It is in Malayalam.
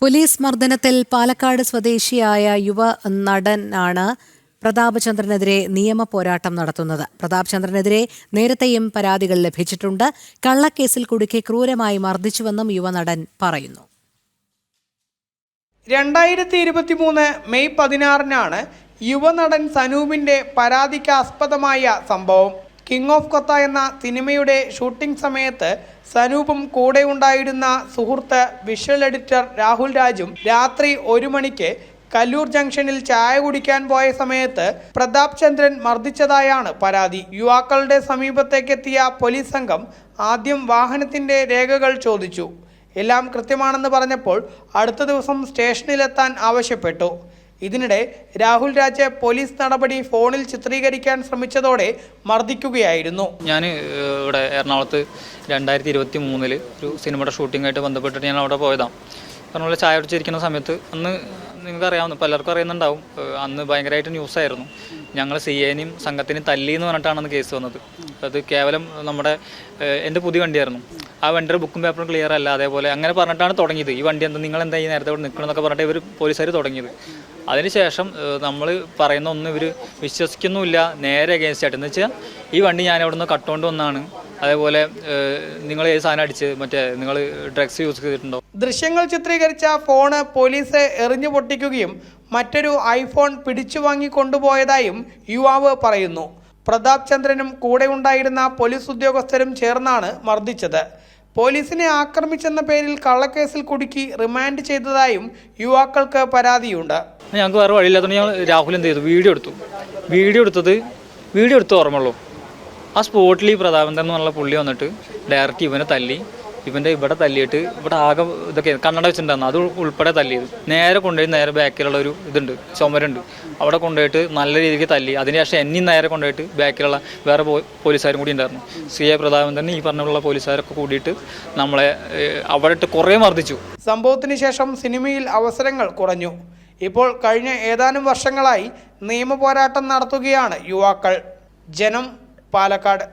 പോലീസ് മർദ്ദനത്തിൽ പാലക്കാട് സ്വദേശിയായ യുവ നടനാണ് പ്രതാപചന്ദ്രനെതിരെ നിയമ പോരാട്ടം നടത്തുന്നത്. പ്രതാപചന്ദ്രനെതിരെ നേരത്തെയും പരാതികൾ ലഭിച്ചിട്ടുണ്ട്. കള്ളക്കേസിൽ കുടുക്കി ക്രൂരമായി മർദ്ദിച്ചുവെന്നും യുവനടൻ പറയുന്നു. 2023 മെയ് 16-നാണ് യുവനടൻ സനൂപിന്റെ പരാതിക്കാസ്പദമായ സംഭവം. കിങ് ഓഫ് കൊത്ത എന്ന സിനിമയുടെ ഷൂട്ടിംഗ് സമയത്ത് സനൂപും കൂടെ ഉണ്ടായിരുന്ന സുഹൃത്ത് വിഷ്വൽ എഡിറ്റർ രാഹുൽ രാജും രാത്രി 1 മണിക്ക് കല്ലൂർ ജംഗ്ഷനിൽ ചായ കുടിക്കാൻ പോയ സമയത്ത് പ്രതാപ് ചന്ദ്രൻ മർദ്ദിച്ചതായാണ് പരാതി. യുവാക്കളുടെ സമീപത്തേക്കെത്തിയ പോലീസ് സംഘം ആദ്യം വാഹനത്തിന്റെ രേഖകൾ ചോദിച്ചു. എല്ലാം കൃത്യമാണെന്ന് പറഞ്ഞപ്പോൾ അടുത്ത ദിവസം സ്റ്റേഷനിലെത്താൻ ആവശ്യപ്പെട്ടു. ഇതിനിടെ രാഹുൽ രാജ് പോലീസ് നടപടി ഫോണിൽ ചിത്രീകരിക്കാൻ ശ്രമിച്ചതോടെ മർദ്ദിക്കുകയായിരുന്നു. ഞാൻ ഇവിടെ എറണാകുളത്ത് 2023 ഒരു സിനിമയുടെ ഷൂട്ടിങ്ങായിട്ട് ബന്ധപ്പെട്ടിട്ട് ഞാൻ അവിടെ പോയതാണ്. പറഞ്ഞ പോലെ ചായ കുടിച്ചിരിക്കുന്ന സമയത്ത് അന്ന് നിങ്ങൾക്ക് അറിയാവുന്ന പലർക്കും അറിയുന്നുണ്ടാവും, അന്ന് ഭയങ്കരമായിട്ട് ന്യൂസായിരുന്നു. ഞങ്ങൾ CAനെയും സംഘത്തിനെയും തല്ലി എന്ന് പറഞ്ഞിട്ടാണ് അന്ന് കേസ് വന്നത്. അത് കേവലം എൻ്റെ പുതിയ വണ്ടിയായിരുന്നു. ആ വണ്ടിയുടെ ബുക്കും പേപ്പറും ക്ലിയർ അല്ല, അതേപോലെ അങ്ങനെ പറഞ്ഞിട്ടാണ് തുടങ്ങിയത്. ഈ വണ്ടി നിങ്ങൾ എന്താ ഈ നേരത്തെ ഇവിടെ നിൽക്കണമെന്നൊക്കെ പറഞ്ഞിട്ട് ഇവർ പോലീസുകാർ തുടങ്ങിയത്. അതിനുശേഷം നമ്മൾ പറയുന്ന ഒന്നും ഇവർ വിശ്വസിക്കുന്നുമില്ല, നേരെ അഗേൻസ്റ്റ് ആയിട്ട്. എന്ന് വെച്ചാൽ ഈ വണ്ടി ഞാൻ അവിടെ നിന്ന് കട്ടുകൊണ്ട് വന്നാണ്, അതേപോലെ നിങ്ങൾ ഏത് സാധനം അടിച്ച് നിങ്ങൾ ഡ്രഗ്സ് യൂസ് ചെയ്തിട്ടുണ്ടോ. ദൃശ്യങ്ങൾ ചിത്രീകരിച്ച ഫോണ് പോലീസ് എറിഞ്ഞു പൊട്ടിക്കുകയും മറ്റൊരു ഐഫോൺ പിടിച്ചു വാങ്ങി കൊണ്ടുപോയതായും യുവാവ് പറയുന്നു. പ്രതാപ് ചന്ദ്രനും കൂടെ ഉണ്ടായിരുന്ന പോലീസ് ഉദ്യോഗസ്ഥരും ചേർന്നാണ് മർദ്ദിച്ചത്. പോലീസിനെ ആക്രമിച്ചെന്ന പേരിൽ കള്ളക്കേസിൽ കുടുക്കി റിമാൻഡ് ചെയ്തതായും യുവാക്കൾക്ക് പരാതിയുണ്ട്. ഞങ്ങൾക്ക് വേറെ വഴിയില്ലാത്തതുകൊണ്ട് ഞങ്ങൾ രാഹുൽ എന്ത് ചെയ്തു, വീഡിയോ എടുത്ത് ഓർമ്മയുള്ളൂ. ആ സ്പോട്ടിൽ ഈ പ്രതാപചന്ദ്രൻ എന്നുള്ള പുള്ളി വന്നിട്ട് ഡയറക്റ്റ് ഇവനെ തല്ലി, ഇവിടെ തല്ലിയിട്ട് ഇവിടെ ആകെ ഇതൊക്കെ കണ്ണട വെച്ചിട്ടുണ്ടായിരുന്നു, അത് ഉൾപ്പെടെ തല്ലിയത്. നേരെ കൊണ്ടുപോയി നേരെ ബാക്കിലുള്ള ഒരു ഇതുണ്ട്, ചുമരുണ്ട്, അവിടെ കൊണ്ടുപോയിട്ട് നല്ല രീതിക്ക് തല്ലി. അതിനുശേഷം എന്നെയും നേരെ കൊണ്ടുപോയിട്ട് ബാക്കിലുള്ള വേറെ പോലീസുകാരും കൂടി ഉണ്ടായിരുന്നു. CA പ്രതാപചന്ദ്രൻ ഈ പറഞ്ഞുള്ള പോലീസുകാരൊക്കെ കൂടിയിട്ട് നമ്മളെ അവിടെ ഇട്ട് കുറേ മർദ്ദിച്ചു. സംഭവത്തിന് ശേഷം സിനിമയിൽ അവസരങ്ങൾ കുറഞ്ഞു. ഇപ്പോൾ കഴിഞ്ഞ ഏതാനും വർഷങ്ങളായി നിയമ പോരാട്ടം നടത്തുകയാണ് യുവാക്കൾ. ജനം, പാലക്കാട്.